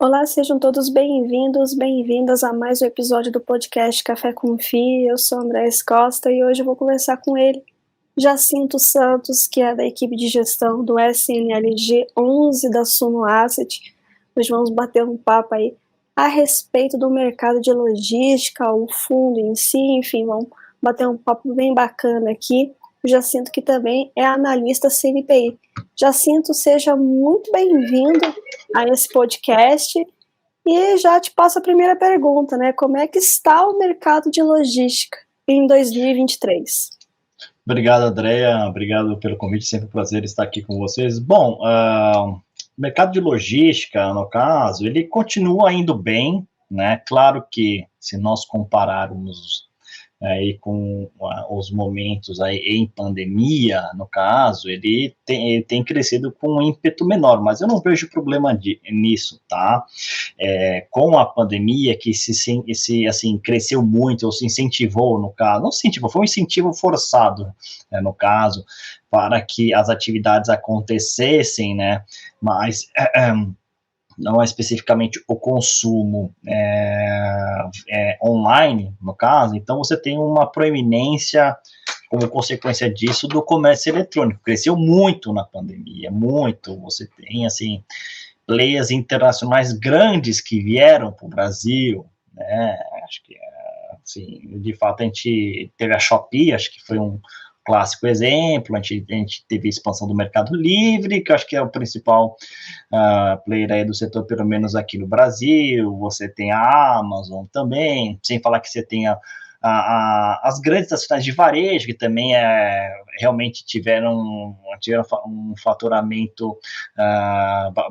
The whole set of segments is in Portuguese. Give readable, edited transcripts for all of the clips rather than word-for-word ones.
Olá, sejam todos bem-vindos, bem-vindas a mais um episódio do podcast Café com Fi. Eu sou Andrés Costa e hoje eu vou conversar com ele, Jacinto Santos, que é da equipe de gestão do SNLG 11 da Suno Asset. Nós vamos bater um papo aí a respeito do mercado de logística, o fundo em si, enfim, vamos bater um papo bem bacana aqui. O Jacinto, que também é analista CNPI. Jacinto, seja muito bem-vindo a esse podcast. E já te passo a primeira pergunta, né? Como é que está o mercado de logística em 2023? Obrigado, Andréa. Obrigado pelo convite. Sempre um prazer estar aqui com vocês. Bom, o mercado de logística, no caso, ele continua indo bem, né? Claro que se nós compararmos aí com os momentos aí em pandemia, no caso, ele tem crescido com um ímpeto menor, mas eu não vejo problema nisso, tá? Com a pandemia que assim, cresceu muito, ou se incentivou, no caso, não se incentivou, foi um incentivo forçado, né, no caso, para que as atividades acontecessem, né, mas não é especificamente o consumo online, no caso, então você tem uma proeminência, como consequência disso, do comércio eletrônico. Cresceu muito na pandemia, muito. Você tem, assim, players internacionais grandes que vieram para o Brasil, né? Acho que, assim, de fato, a gente teve a Shopee, acho que foi um clássico exemplo. A gente teve a expansão do Mercado Livre, que eu acho que é o principal player aí do setor, pelo menos aqui no Brasil. Você tem a Amazon também, sem falar que você tem as grandes estações de varejo, que também realmente tiveram um faturamento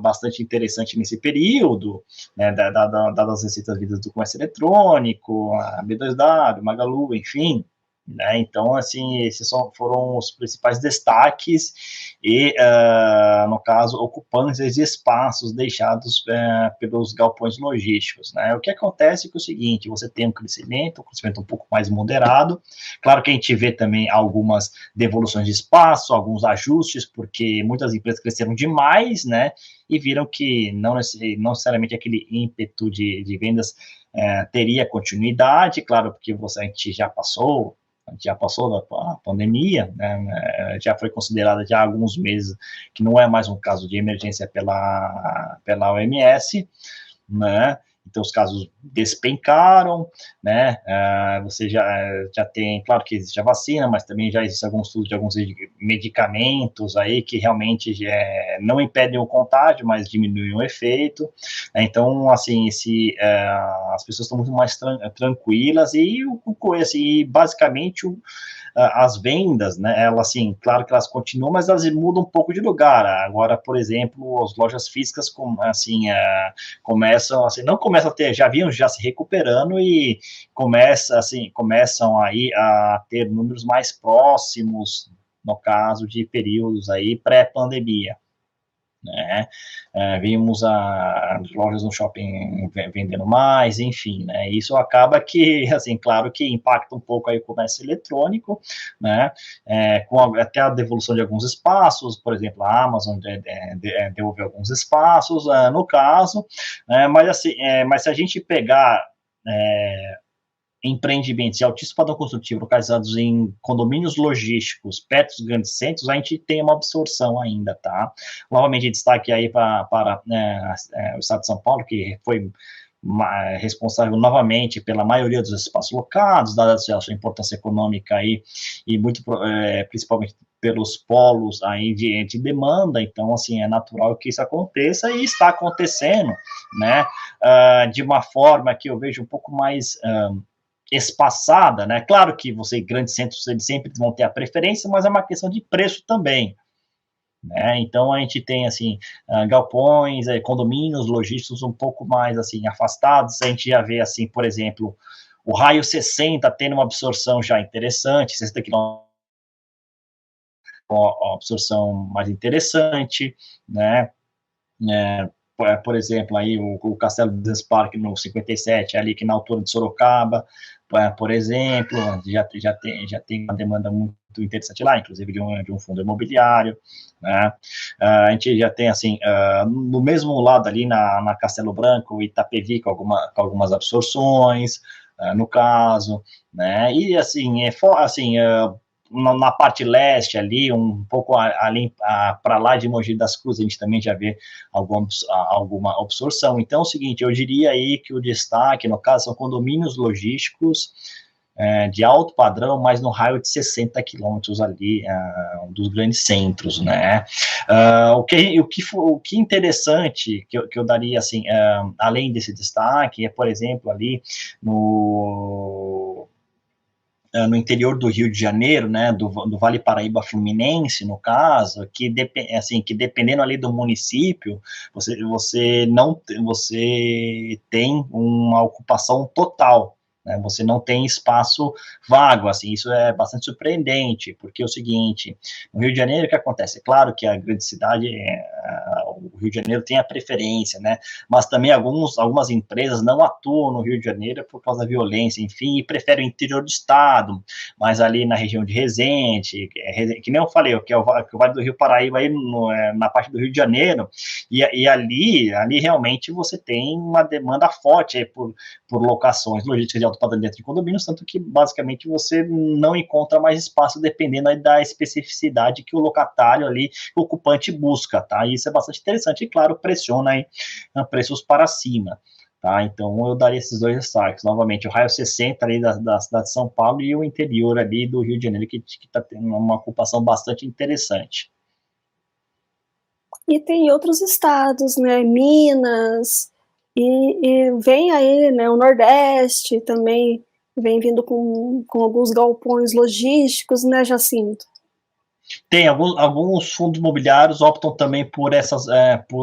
bastante interessante nesse período, né, dadas as receitas vindas do comércio eletrônico, a B2W, Magalu, enfim. Né? Então, assim, esses foram os principais destaques e, no caso, ocupantes de espaços deixados pelos galpões logísticos. Né? O que acontece é que é o seguinte, você tem um crescimento um pouco mais moderado. Claro que a gente vê também algumas devoluções de espaço, alguns ajustes, porque muitas empresas cresceram demais, né? E viram que não necessariamente aquele ímpeto de vendas teria continuidade, claro, porque a gente já passou da pandemia, né, já foi considerada já há alguns meses que não é mais um caso de emergência pela OMS, né? Então os casos despencaram, né? Você já tem, claro que existe a vacina, mas também já existe alguns estudos de alguns medicamentos aí que realmente não impedem o contágio, mas diminuem o efeito. Então, assim, as pessoas estão muito mais tranquilas e assim, basicamente as vendas, né, elas, assim, claro que elas continuam, mas elas mudam um pouco de lugar. Agora, por exemplo, as lojas físicas, assim, começam, assim, não começam a ter, já vinham já se recuperando e começam aí a ter números mais próximos, no caso de períodos aí pré-pandemia. Né? Vimos as lojas no shopping vendendo mais, enfim, né? Isso acaba que, assim, claro que impacta um pouco aí o comércio eletrônico, né? Até a devolução de alguns espaços, por exemplo, a Amazon devolveu alguns espaços, no caso, mas assim, mas se a gente pegar empreendimentos de altíssimo padrão construtivo localizados em condomínios logísticos perto dos grandes centros, a gente tem uma absorção ainda, tá? Novamente, destaque aí para o Estado de São Paulo, que foi responsável novamente pela maioria dos espaços locados, dada a sua importância econômica aí, e muito principalmente pelos polos aí de demanda. Então, assim, é natural que isso aconteça e está acontecendo, né? De uma forma que eu vejo um pouco mais espaçada, né? Claro que grandes centros, eles sempre vão ter a preferência, mas é uma questão de preço também, né? Então a gente tem, assim, galpões, condomínios logísticos um pouco mais, assim, afastados. A gente já vê, assim, por exemplo, o raio 60 tendo uma absorção já interessante, 60 quilômetros, uma absorção mais interessante, né? Por exemplo, aí o Castelo Business Park no 57, ali na altura de Sorocaba, por exemplo, já tem uma demanda muito interessante lá, inclusive de um fundo imobiliário, né? A gente já tem, assim, no mesmo lado ali na Castelo Branco, Itapevi, com algumas absorções, no caso, né? E, assim, na parte leste ali, um pouco ali para lá de Mogi das Cruzes, a gente também já vê alguma absorção. Então, é o seguinte, eu diria aí que o destaque, no caso, são condomínios logísticos de alto padrão, mas no raio de 60 quilômetros ali dos grandes centros, né? O que interessante que eu daria, assim, além desse destaque, é, por exemplo, ali no interior do Rio de Janeiro, né, do Vale Paraíba Fluminense, no caso, que dependendo ali do município, você tem uma ocupação total, né, você não tem espaço vago, assim, isso é bastante surpreendente, porque é o seguinte, no Rio de Janeiro, o que acontece? É claro que a grande cidade, o Rio de Janeiro tem a preferência, né, mas também algumas empresas não atuam no Rio de Janeiro por causa da violência, enfim, e preferem o interior do estado, mas ali na região de Resende, que nem eu falei, que é o Vale do Rio Paraíba, aí na parte do Rio de Janeiro, e ali realmente você tem uma demanda forte aí por locações logísticas de alto padrão dentro de condomínios, tanto que basicamente você não encontra mais espaço dependendo aí da especificidade que o locatário ali, o ocupante busca, tá? E isso é bastante interessante e, claro, pressiona aí preços para cima. Tá, então eu daria esses dois destaques, novamente, o raio 60 ali da cidade de São Paulo e o interior ali do Rio de Janeiro, que está tendo uma ocupação bastante interessante. E tem outros estados, né, Minas, e vem aí, né, o Nordeste também, vem vindo com alguns galpões logísticos, né, Jacinto? Tem alguns fundos imobiliários optam também por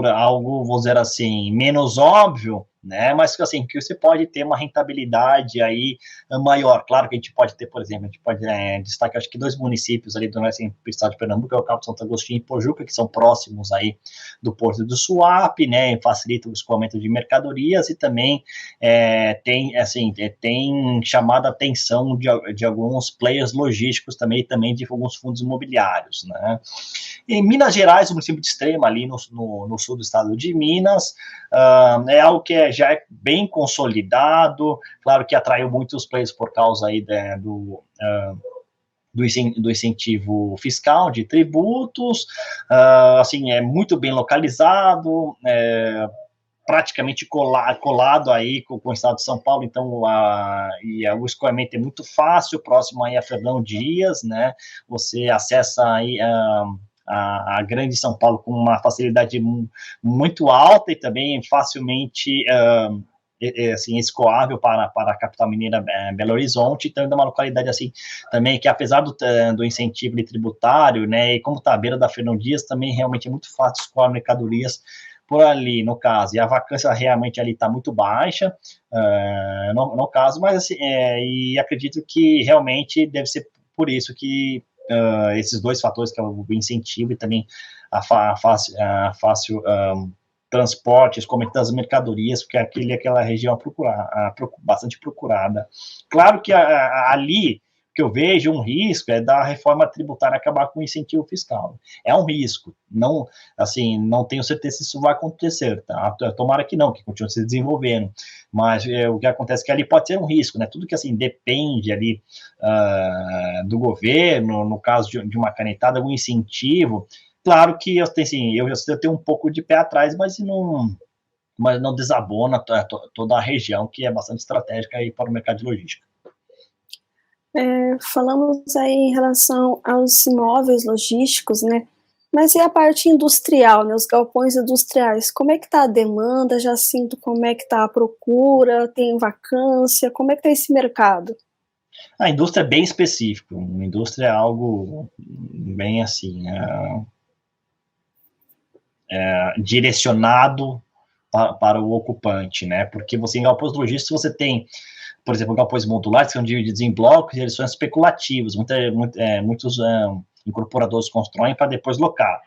algo, vamos dizer assim, menos óbvio, né? Mas assim, que você pode ter uma rentabilidade aí maior. Claro que a gente pode ter, por exemplo, a gente pode destacar, acho que 2 municípios ali do nosso estado de Pernambuco, é o Cabo Santo Agostinho e Pojuca, que são próximos aí do Porto do Suape, né? Facilita o escoamento de mercadorias e também tem chamado a atenção de alguns players logísticos também de alguns fundos imobiliários, né? Em Minas Gerais, o município de Extrema, ali no sul do estado de Minas, é algo que já é bem consolidado, claro que atraiu muitos players por causa aí do incentivo fiscal de tributos, assim, é muito bem localizado, praticamente colado aí com o estado de São Paulo, então o escoamento é muito fácil, próximo aí a Fernão Dias, né, você acessa aí a grande São Paulo com uma facilidade muito alta e também facilmente assim, escoável para a capital mineira, Belo Horizonte, então é uma localidade assim também que, apesar do incentivo tributário, né, e como está à beira da Fernão Dias, também realmente é muito fácil escoar mercadorias por ali, no caso, e a vacância realmente ali está muito baixa, no caso, mas assim, e acredito que realmente deve ser por isso que esses dois fatores, que é o incentivo e também a fácil transporte, escoamento das mercadorias, porque aquela região bastante procurada. Claro que ali que eu vejo um risco é da reforma tributária acabar com o incentivo fiscal. É um risco. Não, assim, não tenho certeza se isso vai acontecer, tá? Tomara que não, que continue se desenvolvendo. Mas o que acontece é que ali pode ser um risco, né? Tudo que assim depende ali do governo, no caso de uma canetada, algum incentivo. Claro que eu tenho um pouco de pé atrás, mas não desabona toda a região, que é bastante estratégica aí para o mercado de logística. Falamos aí em relação aos imóveis logísticos, né? Mas e a parte industrial, né? Os galpões industriais, como é que está a demanda? Jacinto, como é que está a procura? Tem vacância? Como é que está esse mercado? A indústria é bem específica, a indústria é algo bem assim, direcionado para o ocupante, né? Porque você em galpões logísticos você tem, por exemplo, galpões modulares que são divididos em blocos e eles são especulativos. Muitos incorporadores constroem para depois locar,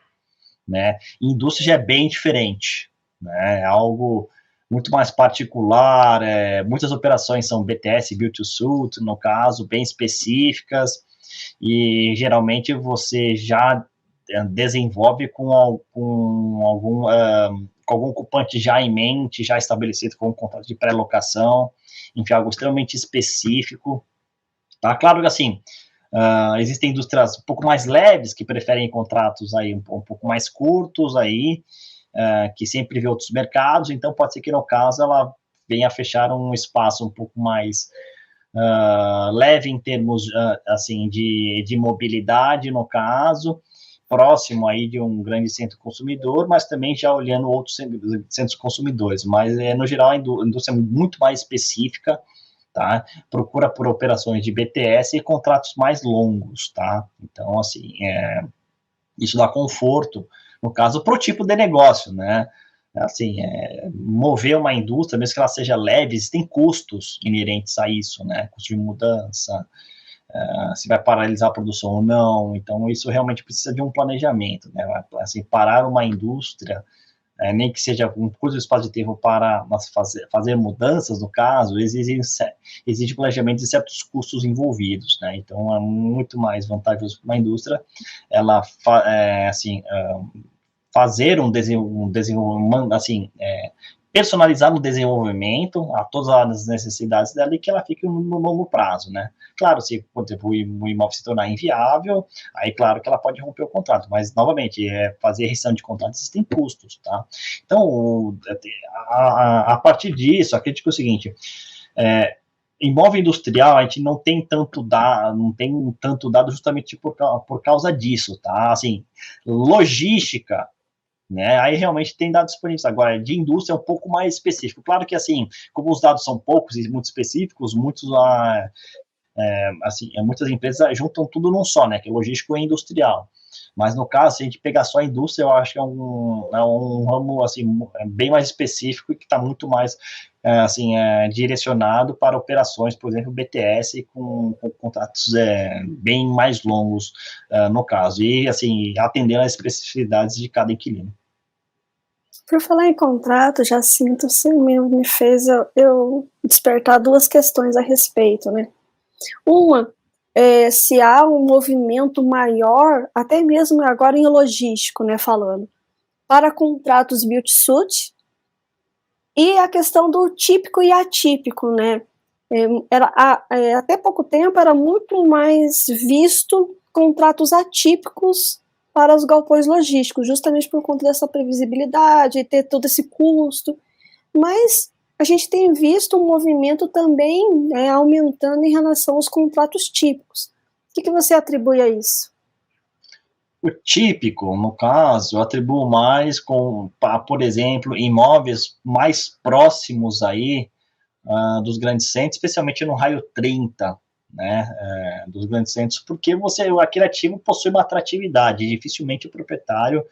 né? E indústria já é bem diferente, né? É algo muito mais particular, muitas operações são BTS, Build to Suit, no caso, bem específicas, e geralmente você já desenvolve com algum ocupante já em mente, já estabelecido com um contrato de pré-locação, enfim, algo extremamente específico, tá? Claro que, assim, existem indústrias um pouco mais leves, que preferem contratos aí um pouco mais curtos aí, que sempre vê outros mercados, então pode ser que no caso ela venha a fechar um espaço um pouco mais leve em termos assim de mobilidade, no caso, próximo aí de um grande centro consumidor, mas também já olhando outros centros consumidores, mas no geral a indústria é muito mais específica, tá? Procura por operações de BTS e contratos mais longos, tá? Então, assim, isso dá conforto, no caso, para o tipo de negócio, né? Assim, mover uma indústria, mesmo que ela seja leve, existem custos inerentes a isso, né? Custo de mudança, se vai paralisar a produção ou não. Então, isso realmente precisa de um planejamento, né? Assim, parar uma indústria, nem que seja um curto espaço de tempo para fazer mudanças, no caso, exige planejamento e certos custos envolvidos, né? Então, é muito mais vantajoso para uma indústria ela, assim, fazer um desenvolvimento, assim, personalizar no desenvolvimento a todas as necessidades dela e que ela fique no longo prazo, né? Claro, se, por exemplo, o imóvel se tornar inviável, aí claro que ela pode romper o contrato, mas, novamente, fazer rescisão de contrato existem custos, tá? Então, a partir disso, acredito que é o seguinte, imóvel industrial, a gente não tem tanto dado justamente por causa disso, tá? Assim, logística, né? Aí realmente tem dados disponíveis. Agora, de indústria é um pouco mais específico. Claro que, assim, como os dados são poucos e muito específicos, muitas empresas juntam tudo num só, né? Que é logístico e industrial. Mas, no caso, se a gente pegar só a indústria, eu acho que é um ramo, assim, bem mais específico e que está muito mais, direcionado para operações, por exemplo, BTS, com contratos bem mais longos, no caso. E, assim, atendendo às especificidades de cada inquilino. Por falar em contrato, Jacinto, você me fez eu despertar duas questões a respeito, né? Uma, se há um movimento maior, até mesmo agora em logístico, né, falando, para contratos build-to-suit, e a questão do típico e atípico, né? Até pouco tempo era muito mais visto contratos atípicos para os galpões logísticos, justamente por conta dessa previsibilidade, ter todo esse custo, mas a gente tem visto um movimento também, né, aumentando em relação aos contratos típicos. O que você atribui a isso? O típico, no caso, eu atribuo mais por exemplo, imóveis mais próximos aí dos grandes centros, especialmente no raio 30, né, dos grandes centros, porque aquele ativo possui uma atratividade, dificilmente o proprietário,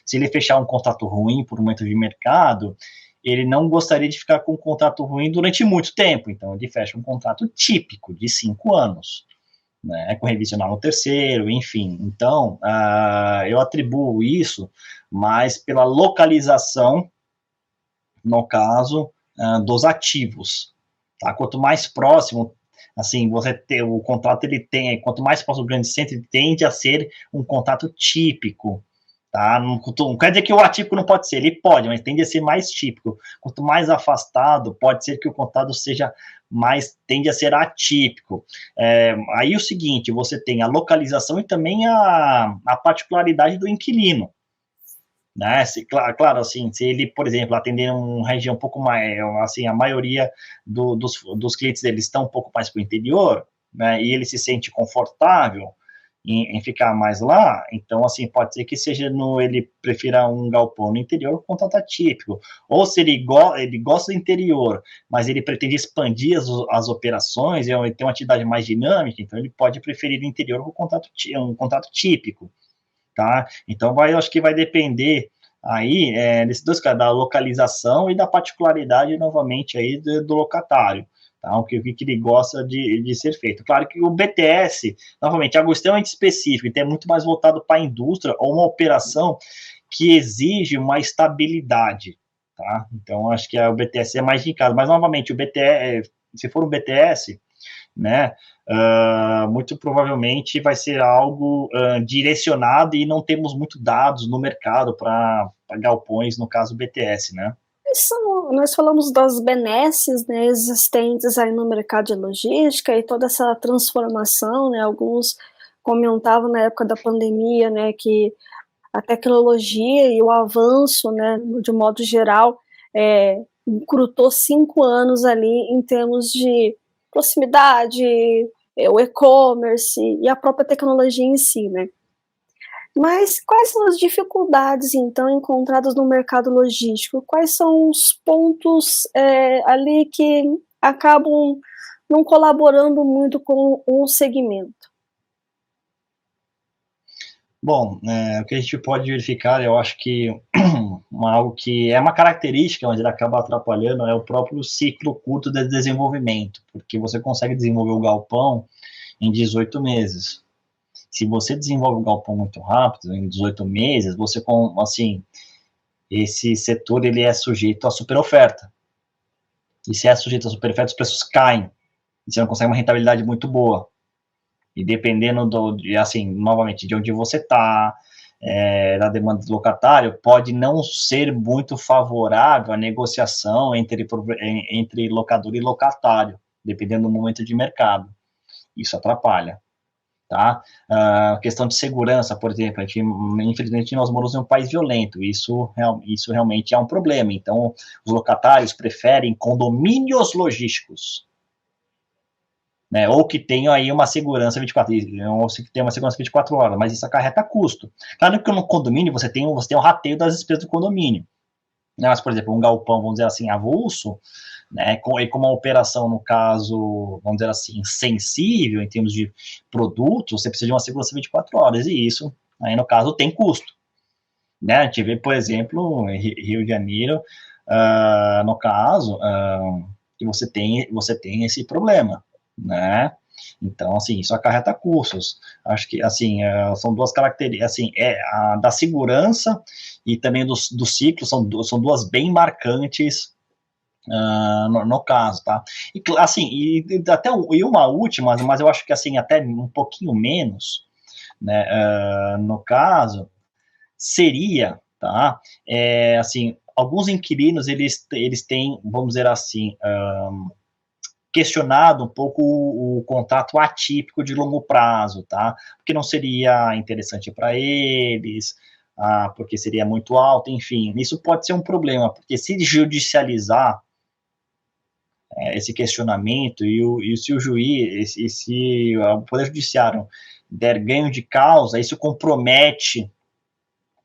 se ele fechar um contrato ruim por um momento de mercado, ele não gostaria de ficar com um contrato ruim durante muito tempo, então ele fecha um contrato típico de 5 anos, né, com revisional no terceiro, enfim. Então, eu atribuo isso mais pela localização, no caso, dos ativos. Tá? Quanto mais próximo, assim, você ter o contrato, quanto mais próximo do grande centro, ele tende a ser um contrato típico. Tá? Não quer dizer que o atípico não pode ser, ele pode, mas tende a ser mais típico. Quanto mais afastado, pode ser que o contrato tende a ser atípico. Aí o seguinte, você tem a localização e também a particularidade do inquilino. Né? Claro, assim, se ele, por exemplo, atender uma região um pouco mais, assim, a maioria dos clientes dele estão um pouco mais para o interior, né, e ele se sente confortável em ficar mais lá, então, assim, pode ser que ele prefira um galpão no interior, contrato atípico, ou se ele gosta do interior, mas ele pretende expandir as operações, e tem uma atividade mais dinâmica, então ele pode preferir o interior com um contrato típico. Tá? Então, eu acho que vai depender aí desses dois casos, da localização e da particularidade, novamente, aí do locatário. Tá? O que ele gosta de ser feito. Claro que o BTS, novamente, é algo extremamente específico, então é muito mais voltado para a indústria ou uma operação que exige uma estabilidade. tá? Então, acho que o BTS é mais indicado, mas, novamente, o BTS, se for um BTS, né, muito provavelmente vai ser algo direcionado e não temos muito dados no mercado para galpões, no caso BTS, né? Nós falamos das benesses, né, existentes aí no mercado de logística e toda essa transformação, né, alguns comentavam na época da pandemia, né, que a tecnologia e o avanço, né, de modo geral, encurtou 5 anos ali em termos de proximidade, o e-commerce e a própria tecnologia em si, né? Mas quais são as dificuldades, então, encontradas no mercado logístico? Quais são os pontos ali que acabam não colaborando muito com o segmento? Bom, o que a gente pode verificar, eu acho que algo que é uma característica, mas ele acaba atrapalhando, é o próprio ciclo curto de desenvolvimento, porque você consegue desenvolver o galpão em 18 meses. Se você desenvolve o galpão muito rápido, em 18 meses, você, assim, esse setor ele é sujeito à superoferta. E se é sujeito à superoferta, os preços caem. E você não consegue uma rentabilidade muito boa. E dependendo assim, novamente, de onde você está, da demanda do locatário, pode não ser muito favorável a negociação entre locador e locatário, dependendo do momento de mercado. Isso atrapalha. Tá? Questão de segurança, por exemplo, infelizmente nós moramos em um país violento, isso realmente é um problema. Então, os locatários preferem condomínios logísticos, né, ou que tenham aí uma segurança 24 ou que tenha uma segurança 24 horas, mas isso acarreta custo. Claro que no condomínio você tem um rateio das despesas do condomínio. Mas, por exemplo, um galpão, vamos dizer assim, avulso, né, com uma operação, no caso, vamos dizer assim, sensível em termos de produtos, você precisa de uma segurança 24 horas, e isso, aí no caso, tem custo. Né? A gente vê, por exemplo, em Rio de Janeiro, no caso, que você tem esse problema, né? Então, assim, isso acarreta custos. Acho que, assim, são duas características, assim, a da segurança e também do ciclo, são duas bem marcantes no caso, tá? E, assim, até uma última, mas eu acho que, assim, até um pouquinho menos, né, no caso, seria, tá? Assim, alguns inquilinos, eles têm, vamos dizer assim, questionado um pouco o contrato atípico de longo prazo, tá? Porque não seria interessante para eles, porque seria muito alto, enfim, isso pode ser um problema, porque se judicializar esse questionamento e se o juiz, se o Poder Judiciário der ganho de causa, isso compromete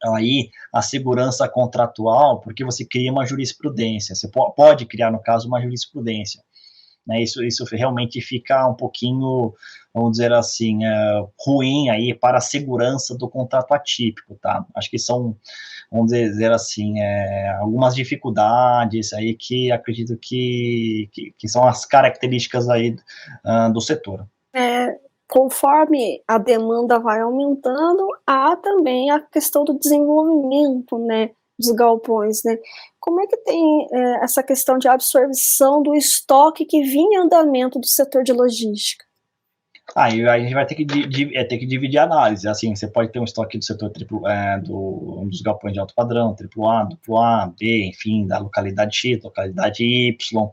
aí a segurança contratual, porque você cria uma jurisprudência, você pode criar, no caso, uma jurisprudência. Né, isso realmente fica um pouquinho, vamos dizer assim, ruim aí para a segurança do contrato atípico, tá? Acho que são, vamos dizer assim, algumas dificuldades aí que acredito que são as características aí do setor. Conforme a demanda vai aumentando, há também a questão do desenvolvimento, né, dos galpões, né? Como é que tem essa questão de absorção do estoque que vinha em andamento do setor de logística? Aí a gente vai ter que dividir a análise. Assim, você pode ter um estoque do setor dos galpões de alto padrão, AAA, B, enfim, da localidade X, localidade Y.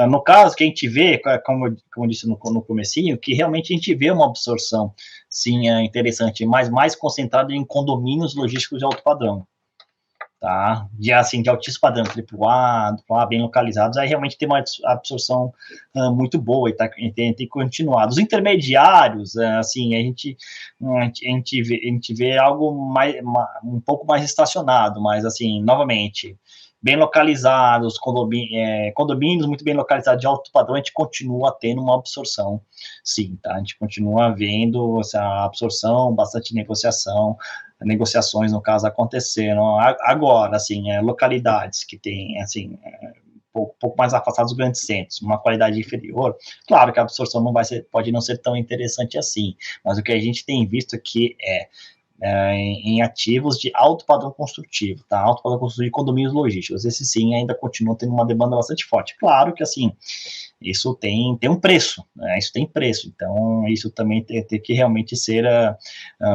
No caso, que a gente vê, como eu disse no comecinho, que realmente a gente vê uma absorção, sim, interessante, mas mais concentrada em condomínios logísticos de alto padrão. Tá? De altíssimo padrão, AAA, bem localizados, aí realmente tem uma absorção muito boa e tem continuado. Os intermediários, assim, a gente vê algo um pouco mais estacionado, mas, assim, novamente, bem localizados, condomínios muito bem localizados de alto padrão, a gente continua tendo uma absorção, sim, tá? A gente continua vendo essa absorção, bastante negociações, no caso, aconteceram. Agora, assim, localidades que tem, assim, pouco mais afastados dos grandes centros, uma qualidade inferior, claro que a absorção pode não ser tão interessante assim, mas o que a gente tem visto aqui em ativos de alto padrão construtivo, tá? Alto padrão construtivo de condomínios logísticos. Esse sim ainda continua tendo uma demanda bastante forte. Claro que assim, isso tem um preço, né? Isso tem preço, então isso também tem que realmente ser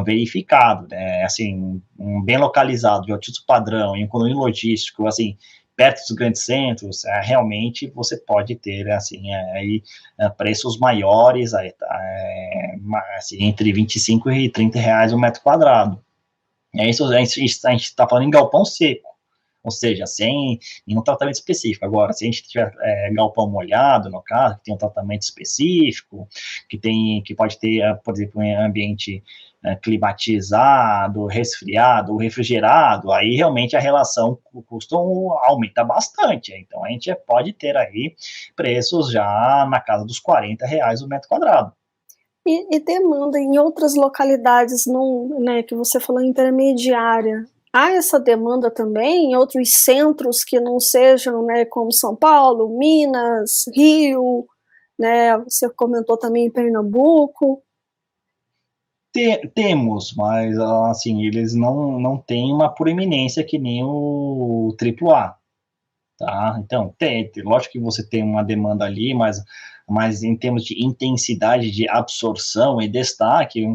verificado, né? Assim, um bem localizado, de altíssimo padrão, em um condomínio logístico, assim, perto dos grandes centros, realmente você pode ter, assim, aí, preços maiores, aí, assim, entre 25 e 30 reais o metro quadrado. Isso a gente está falando em galpão seco, ou seja, sem nenhum tratamento específico. Agora, se a gente tiver galpão molhado, no caso, que tem um tratamento específico, que pode ter, por exemplo, um ambiente climatizado, resfriado, refrigerado, aí realmente a relação custo aumenta bastante. Então, a gente pode ter aí preços já na casa dos 40 reais o metro quadrado. E demanda em outras localidades, não, né, que você falou intermediária, há essa demanda também em outros centros que não sejam, né, como São Paulo, Minas, Rio, né, você comentou também em Pernambuco? Temos, mas assim, eles não têm uma proeminência que nem o AAA, tá? Então, lógico que você tem uma demanda ali, mas em termos de intensidade de absorção e destaque,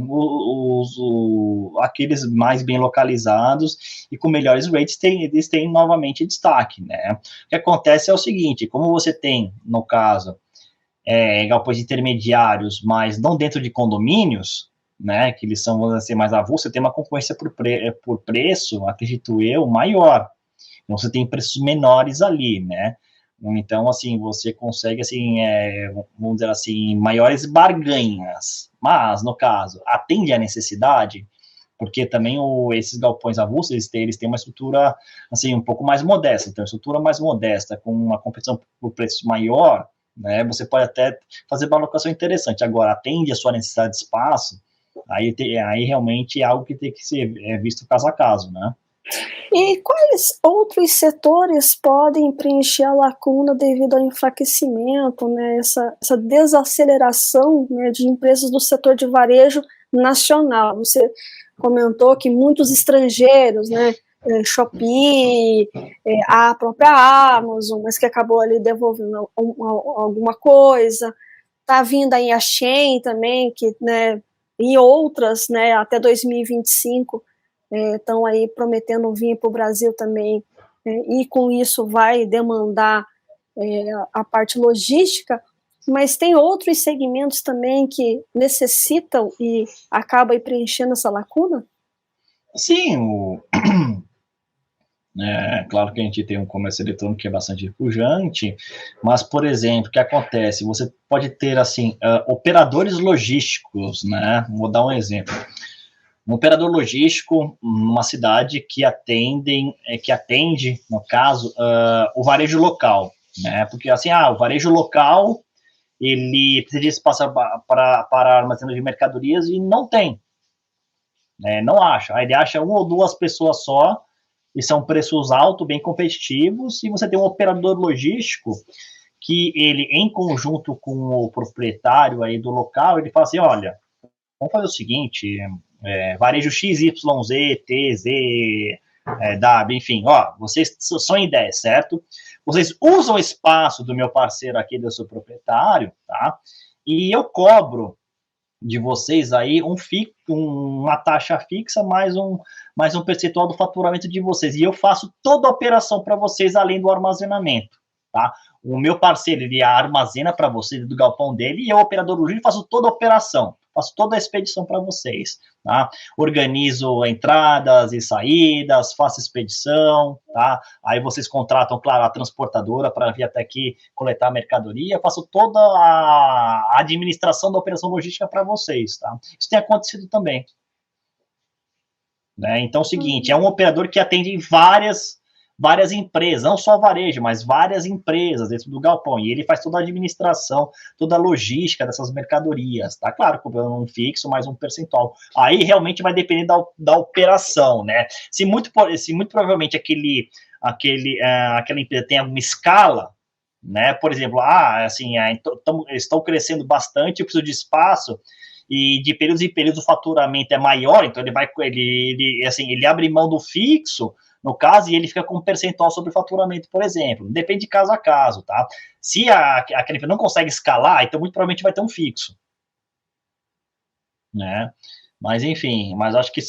aqueles mais bem localizados e com melhores rates, eles têm novamente destaque, né? O que acontece é o seguinte, como você tem, no caso, galpões intermediários, mas não dentro de condomínios, né, que eles são, vamos dizer, mais avulsos, você tem uma concorrência por preço, acredito eu, maior. Então, você tem preços menores ali, né? Então, assim, você consegue, assim, vamos dizer assim, maiores barganhas. Mas, no caso, atende à necessidade, porque também esses galpões avulsos, eles têm uma estrutura, assim, um pouco mais modesta. Então, estrutura mais modesta, com uma competição por preço maior, né? Você pode até fazer uma alocação interessante. Agora, atende a sua necessidade de espaço, aí realmente é algo que tem que ser visto caso a caso, né? E quais outros setores podem preencher a lacuna devido ao enfraquecimento, né, essa desaceleração, né, de empresas do setor de varejo nacional? Você comentou que muitos estrangeiros, né, Shopee, a própria Amazon, mas que acabou ali devolvendo alguma coisa, está vindo aí a Shein também, que, né, e outras, né, até 2025, estão aí prometendo vir para o Brasil também, e com isso vai demandar a parte logística, mas tem outros segmentos também que necessitam e acaba aí preenchendo essa lacuna? Sim, claro que a gente tem um comércio eletrônico que é bastante pujante, mas, por exemplo, o que acontece? Você pode ter, assim, operadores logísticos, né? Vou dar um exemplo. Um operador logístico numa cidade que atende, no caso, o varejo local, né? Porque, assim, o varejo local, ele precisa de espaço para armazenamento de mercadorias e não tem, né? Não acha. Aí ele acha uma ou duas pessoas só, e são preços altos, bem competitivos, e você tem um operador logístico que ele, em conjunto com o proprietário aí do local, ele fala assim, olha, vamos fazer o seguinte, varejo XYZ, TZ, W, enfim, ó, vocês são em 10, certo? Vocês usam o espaço do meu parceiro aqui, do seu proprietário, tá? E eu cobro de vocês aí uma taxa fixa mais um percentual do faturamento de vocês. E eu faço toda a operação para vocês, além do armazenamento, tá? O meu parceiro, ele armazena para vocês do galpão dele e eu, operador do faço toda a operação, faço toda a expedição para vocês, tá? Organizo entradas e saídas, faço expedição, tá? Aí vocês contratam, claro, a transportadora para vir até aqui coletar a mercadoria, faço toda a administração da operação logística para vocês, tá? Isso tem acontecido também, né? Então é o seguinte, é um operador que atende várias empresas, não só varejo, mas várias empresas dentro do galpão, e ele faz toda a administração, toda a logística dessas mercadorias, tá? Claro, cobrando um fixo, mais um percentual. Aí realmente vai depender da operação, né? Se muito provavelmente aquela empresa tem alguma escala, né? Por exemplo, assim, estão crescendo bastante, eu preciso de espaço, e de períodos em períodos o faturamento é maior, então ele abre mão do fixo, no caso, e ele fica com um percentual sobre o faturamento, por exemplo. Depende de caso a caso, tá? Se aquela empresa não consegue escalar, então muito provavelmente vai ter um fixo, né? Mas enfim, mas acho que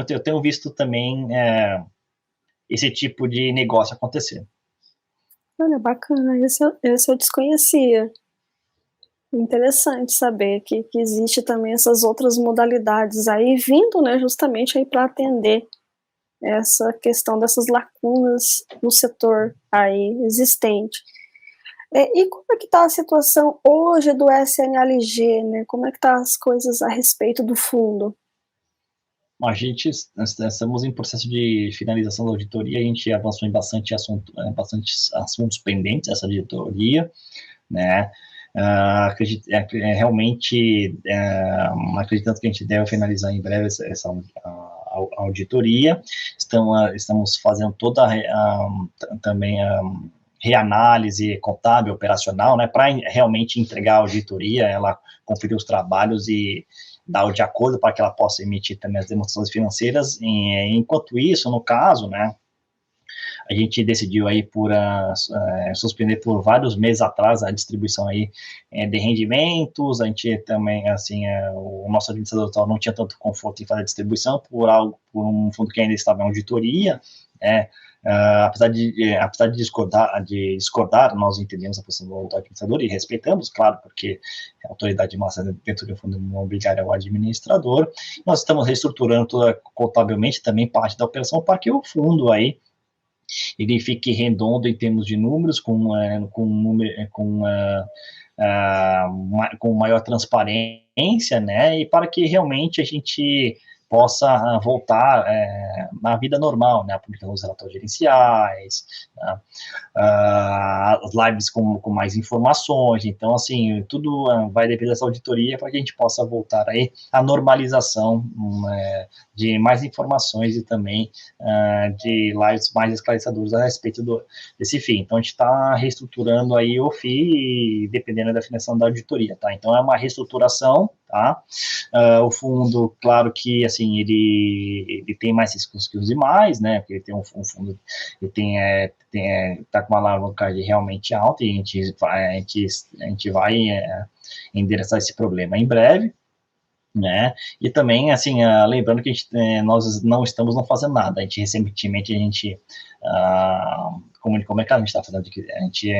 eu tenho visto também esse tipo de negócio acontecer. Olha, bacana, esse eu desconhecia. Interessante saber que existe também essas outras modalidades aí, vindo, né, justamente aí para atender essa questão dessas lacunas no setor aí existente. E como é que está a situação hoje do SNLG, né? Como é que estão as coisas a respeito do fundo? Nós estamos em processo de finalização da auditoria, a gente avançou em bastante assuntos pendentes essa auditoria, né? Realmente acreditando que a gente deve finalizar em breve essa auditoria. Estamos fazendo toda também a reanálise contábil, operacional, né, para realmente entregar a auditoria, ela conferir os trabalhos e dar o de acordo para que ela possa emitir também as demonstrações financeiras. Enquanto isso, no caso, né, a gente decidiu aí suspender por vários meses atrás a distribuição aí de rendimentos. A gente também, assim, o nosso administrador não tinha tanto conforto em fazer a distribuição por um fundo que ainda estava em auditoria, apesar de discordar, nós entendemos a posição do administrador e respeitamos, claro, porque a autoridade máxima dentro do fundo imobiliário é o administrador. Nós estamos reestruturando contabilmente também parte da operação para que o fundo aí ele fique redondo em termos de números, com maior transparência, né, e para que realmente a gente possa voltar na vida normal, né, a publicação dos relatórios gerenciais, né, as lives com mais informações. Então, assim, tudo vai depender dessa auditoria para que a gente possa voltar aí à normalização de mais informações e também de lives mais esclarecedoras a respeito desse FII. Então, a gente está reestruturando aí o FII, dependendo da definição da auditoria, tá? Então, é uma reestruturação, tá? O fundo, claro que, assim, ele tem mais riscos que os demais, né? Porque ele tem um fundo, ele tá com uma alavancagem realmente alta e a gente vai endereçar esse problema em breve, né? E também, assim, lembrando que nós não estamos fazendo nada. Recentemente, como é que a gente está fazendo? A gente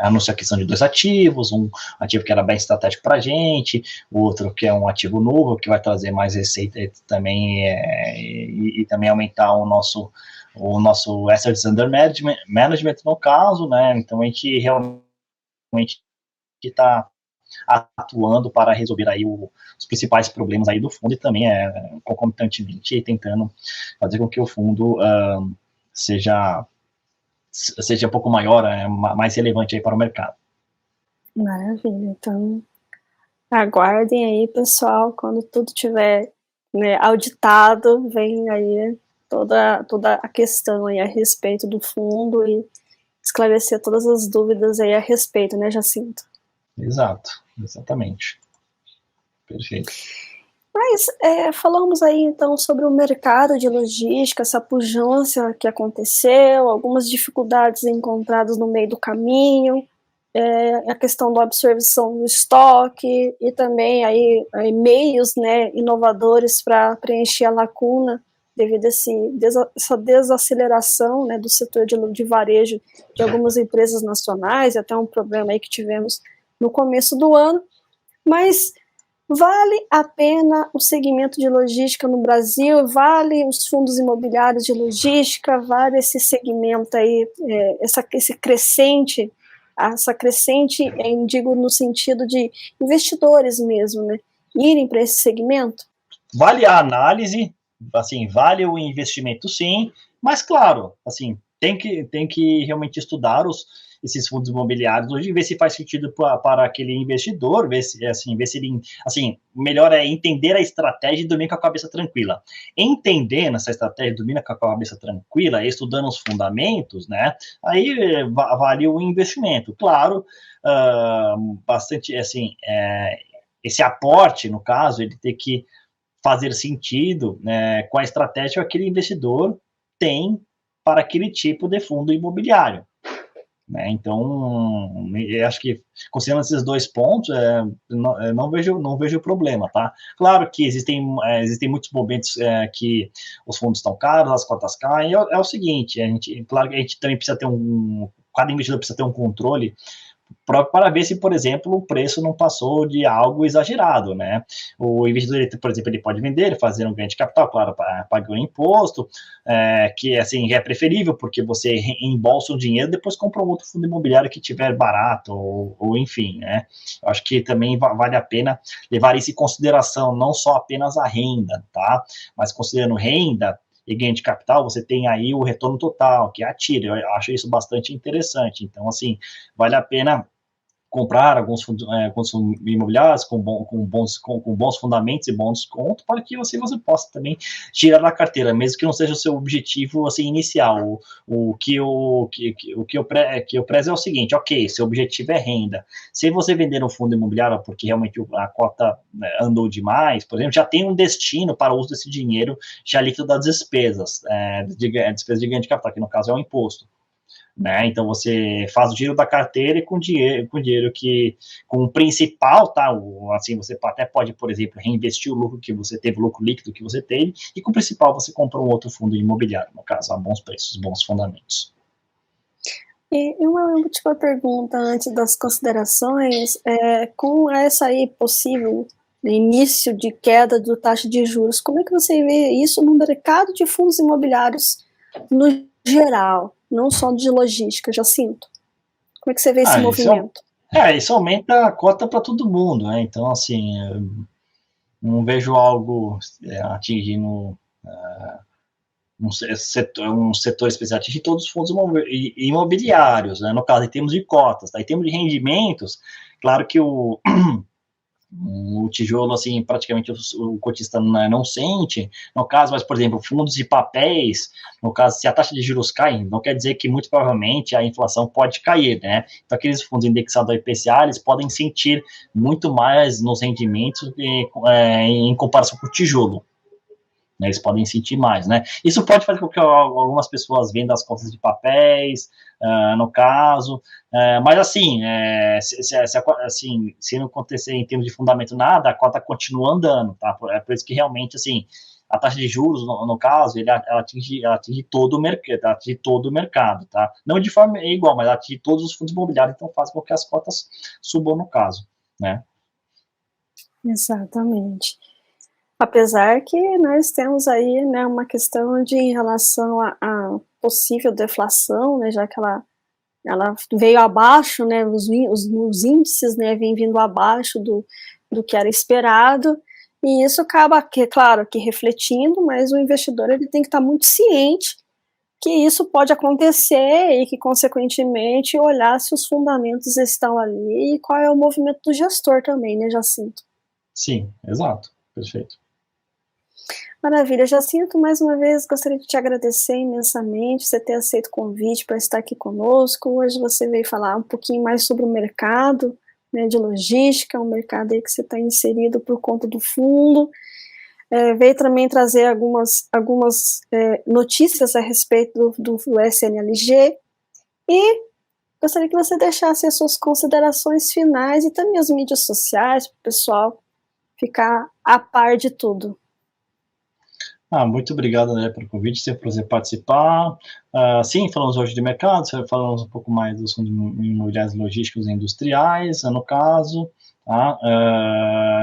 anunciou a aquisição de 2 ativos, um ativo que era bem estratégico para a gente, o outro que é um ativo novo, que vai trazer mais receita também, e também aumentar o nosso Assets Under Management, no caso, né? Então, a gente realmente está atuando para resolver aí os principais problemas aí do fundo e também concomitantemente tentando fazer com que o fundo seja um pouco maior, mais relevante aí para o mercado. Maravilha, então aguardem aí, pessoal, quando tudo tiver, né, auditado, vem aí toda a questão aí a respeito do fundo e esclarecer todas as dúvidas aí a respeito, né, Jacinto? Exato, exatamente. Perfeito. Mas falamos aí então sobre o mercado de logística, essa pujança que aconteceu, algumas dificuldades encontradas no meio do caminho, a questão da absorção do estoque e também aí meios, né, inovadores para preencher a lacuna devido a essa desaceleração, né, do setor de varejo de algumas empresas nacionais, até um problema aí que tivemos no começo do ano. Mas vale a pena o segmento de logística no Brasil? Vale os fundos imobiliários de logística? Vale esse segmento aí, essa crescente, digo no sentido de investidores mesmo, né, irem para esse segmento? Vale a análise, assim, vale o investimento, sim, mas claro, assim, tem que realmente estudar esses fundos imobiliários hoje, ver se faz sentido para aquele investidor, ver se ele, assim, melhor é entender a estratégia e dormir com a cabeça tranquila. Entendendo essa estratégia, dormindo com a cabeça tranquila, estudando os fundamentos, né, aí vale o investimento. Claro, bastante, assim, esse aporte, no caso, ele tem que fazer sentido, né, com a estratégia que aquele investidor tem para aquele tipo de fundo imobiliário. Né? Então, eu acho que, considerando esses dois pontos, não vejo problema, tá? Claro que existem muitos momentos que os fundos estão caros, as cotas caem, é o seguinte, claro que a gente também precisa ter cada investidor precisa ter um controle para ver se, por exemplo, o preço não passou de algo exagerado, né? O investidor, por exemplo, ele pode vender, fazer um ganho de capital, claro, pagar um imposto, que assim é preferível, porque você reembolsa o dinheiro, depois compra um outro fundo imobiliário que tiver barato, ou enfim, né? Eu acho que também vale a pena levar isso em consideração, não só apenas a renda, tá? Mas considerando renda e ganho de capital, você tem aí o retorno total, que é a TIR. Eu acho isso bastante interessante. Então, assim, vale a pena comprar alguns fundos imobiliários com bons fundamentos e bons descontos para que você possa também tirar da carteira, mesmo que não seja o seu objetivo assim, inicial. O que eu prezo é o seguinte, ok, seu objetivo é renda. Se você vender um fundo imobiliário porque realmente a cota andou demais, por exemplo, já tem um destino para o uso desse dinheiro já líquido das despesas, despesas de ganho de capital, que no caso é o imposto. Né? Então você faz o giro da carteira e com dinheiro com o principal, tá? Assim, você até pode, por exemplo, reinvestir o lucro que você teve, o lucro líquido que você teve, e com o principal você compra um outro fundo imobiliário, no caso, a bons preços, bons fundamentos. E uma última pergunta antes das considerações, com essa aí possível início de queda do taxa de juros, como é que você vê isso no mercado de fundos imobiliários no geral, não só de logística, Jacinto? Como é que você vê esse movimento? Isso aumenta a cota para todo mundo, né? Então, assim, não vejo algo atingindo um setor especial, atinge todos os fundos imobiliários, né? No caso, em termos de cotas, tá? Em termos de rendimentos, claro que o tijolo, assim, praticamente o cotista não sente, no caso, mas, por exemplo, fundos de papéis, no caso, se a taxa de juros cai, não quer dizer que, muito provavelmente, a inflação pode cair, né? Então, aqueles fundos indexados ao IPCA, eles podem sentir muito mais nos rendimentos em comparação com o tijolo. Né, eles podem sentir mais, né? Isso pode fazer com que algumas pessoas vendam as cotas de papéis, no caso, mas assim, se não acontecer em termos de fundamento nada, a cota continua andando, tá? É por isso que realmente, assim, a taxa de juros, no caso, ela atinge todo o mercado, tá? Não de forma igual, mas ela atinge todos os fundos imobiliários, então faz com que as cotas subam no caso, né? Exatamente. Apesar que nós temos aí, né, uma questão em relação à possível deflação, né, já que ela veio abaixo, né, os índices, né, vêm vindo abaixo do que era esperado, e isso acaba, claro, que refletindo, mas o investidor ele tem que estar muito ciente que isso pode acontecer e que, consequentemente, olhar se os fundamentos estão ali e qual é o movimento do gestor também, né, Jacinto? Sim, exato, perfeito. Maravilha, Jacinto, mais uma vez gostaria de te agradecer imensamente você ter aceito o convite para estar aqui conosco. Hoje você veio falar um pouquinho mais sobre o mercado, né, de logística, um mercado aí que você está inserido por conta do fundo. Veio também trazer algumas notícias a respeito do SNLG e gostaria que você deixasse as suas considerações finais e também as mídias sociais para o pessoal ficar a par de tudo. Muito obrigado, André, pelo convite, sempre um prazer participar. Sim, falamos hoje de mercado, falamos um pouco mais dos fundos imobiliários logísticos e industriais, no caso, tá?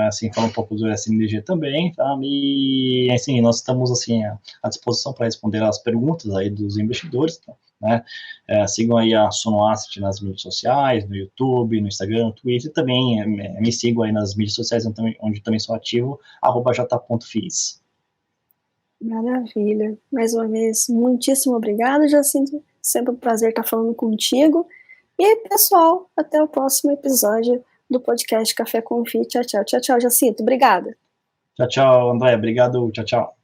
Assim, falamos um pouco do SMDG também, tá? E, assim, nós estamos, assim, à disposição para responder as perguntas aí dos investidores, tá? Né? Sigam aí a Suno Asset nas mídias sociais, no YouTube, no Instagram, no Twitter, e também me sigam aí nas mídias sociais, onde também sou ativo, @j.fiz. Maravilha. Mais uma vez, muitíssimo obrigada, Jacinto. Sempre um prazer estar falando contigo. E aí, pessoal, até o próximo episódio do podcast Café com Fi. Tchau, tchau, Jacinto. Obrigada. Tchau, tchau, André. Obrigado. Tchau, tchau.